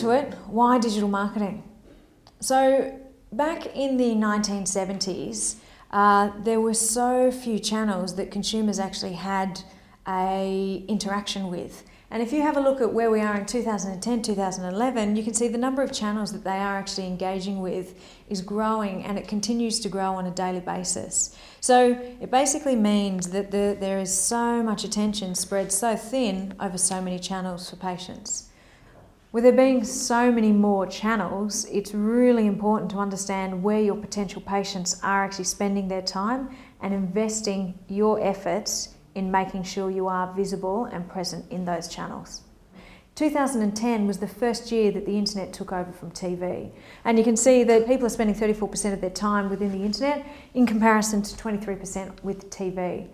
into it, why digital marketing? So back in the 1970s, there were so few channels that consumers actually had a interaction with. And if you have a look at where we are in 2010, 2011, you can see the number of channels that they are actually engaging with is growing, and it continues to grow on a daily basis. So it basically means that there is so much attention spread so thin over so many channels for patients. With there being so many more channels, it's really important to understand where your potential patients are actually spending their time and investing your efforts in making sure you are visible and present in those channels. 2010 was the first year that the internet took over from TV. And you can see that people are spending 34% of their time within the internet in comparison to 23% with TV.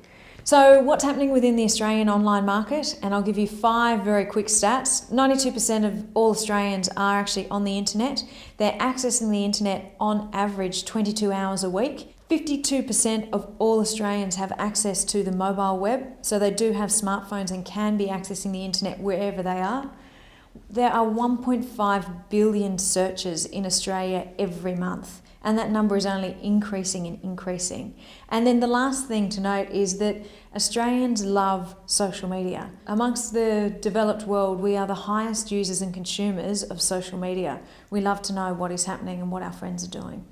So what's happening within the Australian online market? And I'll give you 5 very quick stats. 92% of all Australians are actually on the internet. They're accessing the internet on average 22 hours a week. 52% of all Australians have access to the mobile web, so they do have smartphones and can be accessing the internet wherever they are. There are 1.5 billion searches in Australia every month, and that number is only increasing and increasing. And then the last thing to note is that Australians love social media. Amongst the developed world, we are the highest users and consumers of social media. We love to know what is happening and what our friends are doing.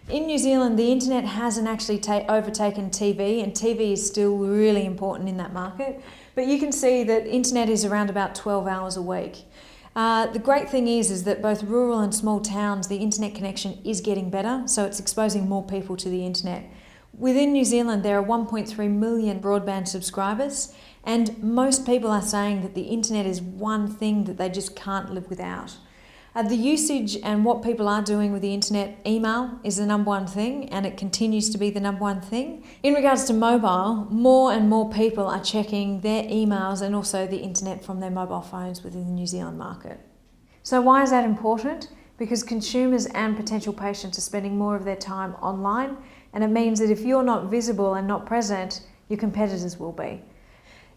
In New Zealand, the internet hasn't actually overtaken TV, and TV is still really important in that market. But you can see that internet is around about 12 hours a week. The great thing is that both rural and small towns, the internet connection is getting better, so it's exposing more people to the internet. Within New Zealand, there are 1.3 million broadband subscribers, and most people are saying that the internet is one thing that they just can't live without. The usage and what people are doing with the internet, email is the number one thing, and it continues to be the number one thing. In regards to mobile, more and more people are checking their emails and also the internet from their mobile phones within the New Zealand market. So why is that important? Because consumers and potential patients are spending more of their time online, and it means that if you're not visible and not present, your competitors will be.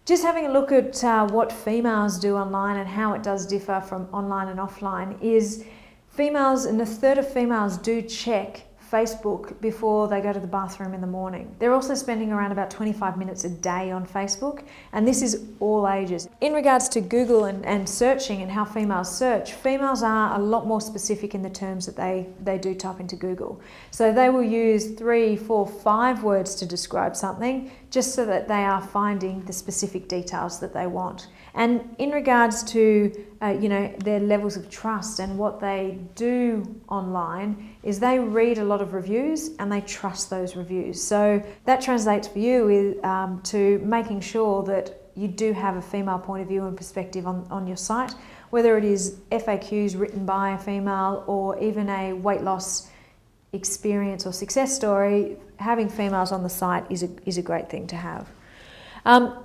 Just having a look at what females do online and how it does differ from online and offline is females, and a third of females do check Facebook before they go to the bathroom in the morning. They're also spending around about 25 minutes a day on Facebook, and this is all ages. In regards to Google and searching and how females search, females are a lot more specific in the terms that they do type into Google. So they will use 3, 4, 5 words to describe something just so that they are finding the specific details that they want. And in regards to their levels of trust and what they do online is they read a lot of reviews and they trust those reviews. So that translates for you to making sure that you do have a female point of view and perspective on your site, whether it is FAQs written by a female or even a weight loss experience or success story. Having females on the site is a great thing to have.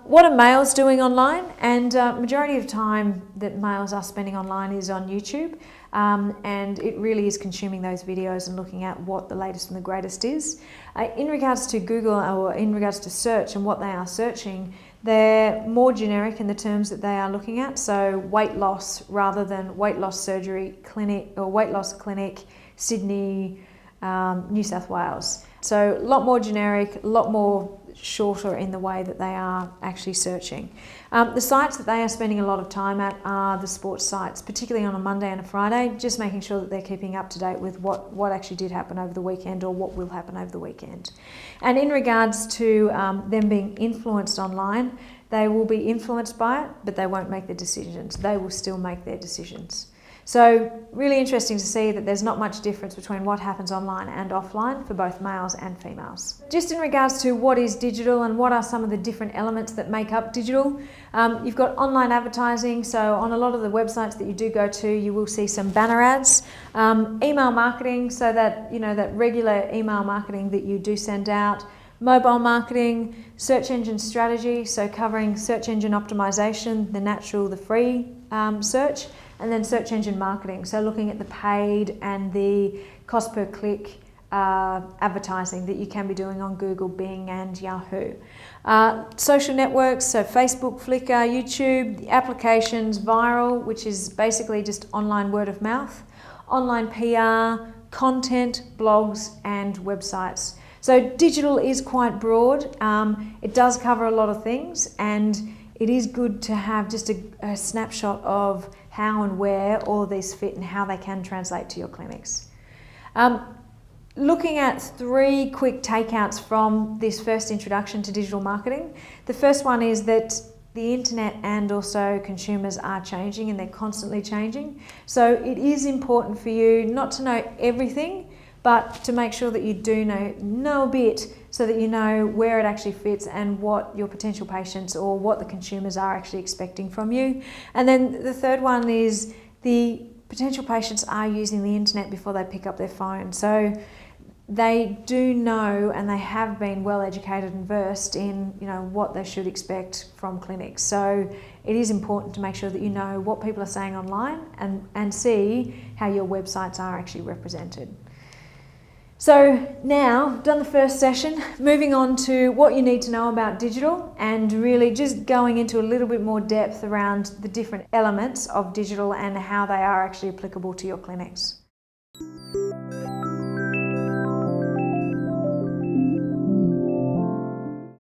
What are males doing online? And majority of time that males are spending online is on YouTube, and it really is consuming those videos and looking at what the latest and the greatest is. In regards to Google or in regards to search and what they are searching, they're more generic in the terms that they are looking at. So weight loss rather than weight loss surgery clinic or weight loss clinic, Sydney, New South Wales. So a lot more generic, a lot more shorter in the way that they are actually searching. The sites that they are spending a lot of time at are the sports sites, particularly on a Monday and a Friday, just making sure that they're keeping up to date with what actually did happen over the weekend or what will happen over the weekend. And in regards to them being influenced online, they will be influenced by it, but they won't make the decisions. They will still make their decisions. So really interesting to see that there's not much difference between what happens online and offline for both males and females. Just in regards to what is digital and what are some of the different elements that make up digital, you've got online advertising. So on a lot of the websites that you do go to, you will see some banner ads. Email marketing, so that that regular email marketing that you do send out. Mobile marketing, search engine strategy, so covering search engine optimization, the natural, the free search. And then search engine marketing, so looking at the paid and the cost per click advertising that you can be doing on Google, Bing and Yahoo. Social networks, so Facebook, Flickr, YouTube, the applications, viral, which is basically just online word of mouth, online PR, content, blogs and websites. So digital is quite broad. It does cover a lot of things, and it is good to have just a snapshot of how and where all of these fit and how they can translate to your clinics. Looking at 3 quick takeouts from this first introduction to digital marketing. The first one is that the internet and also consumers are changing, and they're constantly changing. So it is important for you not to know everything, but to make sure that you do know a bit, so that you know where it actually fits and what your potential patients or what the consumers are actually expecting from you. And then the third one is the potential patients are using the internet before they pick up their phone. So they do know, and they have been well educated and versed in, what they should expect from clinics. So it is important to make sure that you know what people are saying online and see how your websites are actually represented. So now, done the first session, moving on to what you need to know about digital, and really just going into a little bit more depth around the different elements of digital and how they are actually applicable to your clinics.